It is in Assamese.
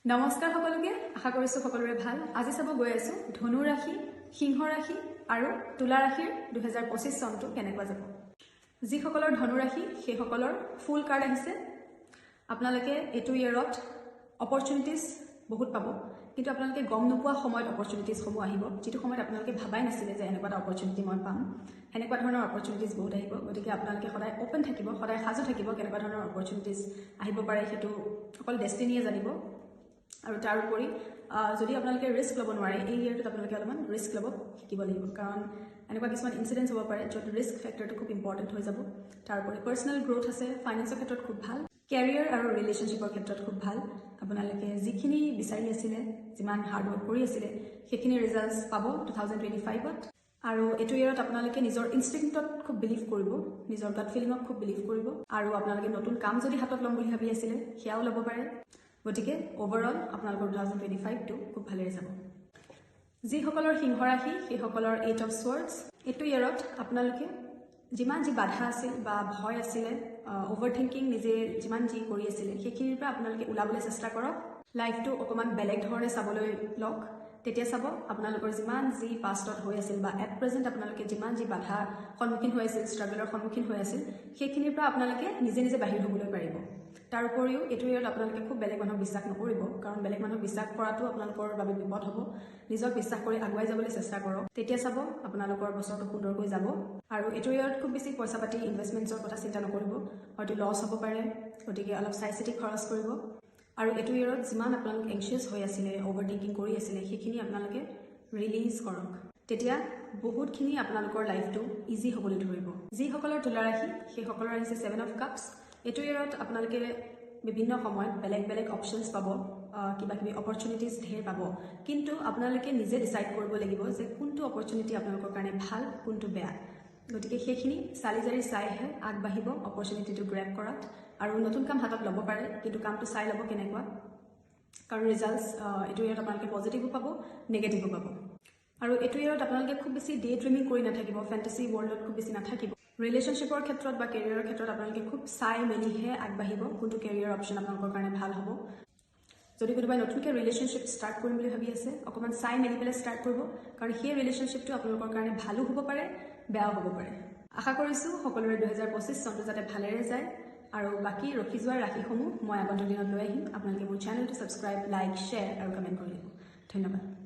নমস্কাৰ সকলোকে আশা কৰিছো সকলোৰে ভাল আজি চাব গৈ আছো ধনু ৰাশি সিংহ ৰাশি আৰু তুলা ৰাশিৰ 2025 চনটো কেনেকুৱা যাব যি সকলৰ ধনু ৰাশি সেই সকলৰ ফুল কাৰ্ড আহিছে আপোনালোকে এটো ইয়াৰত অপৰচুনিটিজ বহুত পাব কিন্তু আপোনালোকে গম নোপোৱা সময়ত অপৰচুনিটিজ সমূহ আহিব যেটো সময়ত আপোনালোকে ভাবাই নাছিলে যে এনেকুৱা অপৰচুনিটি মই পাম এনেকুৱা ধৰণৰ অপৰচুনিটিজ বহুত আহিব গতিকে আপোনালোকে সদায় ওপেন থাকিব সদায় সাজু থাকিব কেনেকুৱা ধৰণৰ অপৰচুনিটিজ আহিব পাৰে হেতু অকল ডেষ্টিনিয়ে জানিব আৰু তাৰ উপৰি যদি আপোনালোকে ৰিস্ক ল'ব নোৱাৰে এই ইয়াৰটোত আপোনালোকে অলপমান ৰিস্ক ল'ব শিকিব লাগিব কাৰণ এনেকুৱা কিছুমান ইনসিডেন্টছ হ'ব পাৰে য'ত ৰিস্ক ফেক্টৰটো খুব ইম্পৰ্টেণ্ট হৈ যাব তাৰ উপৰি পাৰ্সোনেল গ্ৰোথ আছে ফাইনেন্সৰ ক্ষেত্ৰত খুব ভাল কেৰিয়াৰ আৰু ৰিলেশ্যনশ্বিপৰ ক্ষেত্ৰত খুব ভাল আপোনালোকে যিখিনি বিচাৰি আছিলে যিমান হাৰ্ড ৱৰ্ক কৰি আছিলে সেইখিনি ৰিজাল্টছ পাব 2025ত আৰু এটো ইয়াৰত আপোনালোকে নিজৰ ইনষ্টিংক্টত খুব বিলিভ কৰিব নিজৰ গাট ফিলিঙক খুব বিলিভ কৰিব আৰু আপোনালোকে নতুন কাম যদি হাতত ল'ম বুলি ভাবি আছিলে সেয়াও ল'ব পাৰে গতিকে ওভাৰঅল আপোনালোকৰ 2025 টো খুব ভালেৰে যাব যি সকলৰ সিংহ ৰাশি সেই সকলৰ 8 অফ সোয়াৰ্ডছ এটো ইয়াৰত আপোনালোকে যিমান যি বাধা আছিল বা ভয় আছিল ওভাৰথিংকিং নিজে যিমান যি কৰি আছিল সেইখিনিৰ পৰা আপোনালোকে উলাবলৈ চেষ্টা কৰক লাইফটো অকমান বেলেগ ধৰণে চাবলৈ লওক তেতিয়া চাব আপোনালোকৰ যিমান যি পাষ্টত হৈ আছিল বা এট প্ৰেজেন্ট আপোনালোকে যিমান যি বাধা সন্মুখীন হৈ আছিল ষ্ট্ৰাগলৰ সন্মুখীন হৈ আছিল সেইখিনিৰ পৰা আপোনালোকে নিজে নিজে বাহিৰ হ'বলৈ পাৰিব তাৰ উপৰিও এটো ইয়াত আপোনালোকে খুব বেলেগ মানুহক বিশ্বাস নকৰিব কাৰণ বেলেগ মানুহক বিশ্বাস কৰাটো আপোনালোকৰ বাবে বিপদ হ'ব নিজক বিশ্বাস কৰি আগুৱাই যাবলৈ চেষ্টা কৰক তেতিয়া চাব আপোনালোকৰ বছৰটো সুন্দৰকৈ যাব আৰু এটো ইয়াত খুব বেছি পইচা পাতি ইনভেষ্টমেন্টছৰ কথা চিন্তা নকৰিব হয়তো লছ হ'ব পাৰে গতিকে অলপ চাইচিতি খৰচ কৰিব আৰু এটো ইয়াত যিমান আপোনালোক এংশিয়াছ হৈ আছিলে ওভাৰথিংকিং কৰি আছিলে সেইখিনি আপোনালোকে ৰিলিজ কৰক তেতিয়া বহুতখিনি আপোনালোকৰ লাইফটো ইজি হ'বলৈ ধৰিব যি সকলৰ তুলা ৰাশি সেই সকলৰ আহিছে 7 অফ কাপছ এটো ইয়াত আপোনালোকে বিভিন্ন সময়ত বেলেগ বেলেগ অপচনছ পাব কিবা কিবি অপৰচুনিটিজ ঢেৰ পাব কিন্তু আপোনালোকে নিজে ডিসাইড কৰিব লাগিব যে কোনটো অপৰচুনিটি আপোনালোকৰ কাৰণে ভাল কোনটো বেয়া গতিকে সেইখিনি চালিজাৰি চাইহে আগবাঢ়িব অপৰচুনিটিটো গ্ৰেব কৰাত আৰু নতুন কাম হাতত ল'ব পাৰে কিন্তু কামটো চাই ল'ব কেনেকুৱা কাৰণ ৰিজাল্টছ এটো ইয়াত আপোনালোকে পজিটিভো পাব নেগেটিভো পাব আৰু এটো ইয়াত আপোনালোকে খুব বেছি ডে ড্ৰিমিং কৰি নাথাকিব ফেন্টাসি ৱৰ্ল্ডত খুব বেছি নাথাকিব ৰিলেশ্যনশ্বিপৰ ক্ষেত্ৰত বা কেৰিয়াৰৰ ক্ষেত্ৰত আপোনালোকে খুব চাই মেলিহে আগবাঢ়িব কোনটো কেৰিয়াৰ অপচন আপোনালোকৰ কাৰণে ভাল হ'ব যদি কোনোবাই নতুনকৈ ৰিলেশ্যনশ্বিপ ষ্টাৰ্ট কৰিম বুলি ভাবি আছে অকমান চাই মেলি পেলাই ষ্টাৰ্ট কৰিব কাৰণ সেই ৰিলেশ্যনশ্বিপটো আপোনালোকৰ কাৰণে ভালো হ'ব পাৰে বেয়াও হ'ব পাৰে আশা কৰিছো সকলোৰে 2025 চনটো যাতে ভালেৰে যায় আৰু বাকি ৰখি যোৱা ৰাশিসমূহ মই আগন্তুক দিনত লৈ আহিম আপোনালোকে মোৰ চেনেলটো সাবস্ক্ৰাইব লাইক শ্বেয়াৰ আৰু কমেন্ট কৰি দিব ধন্যবাদ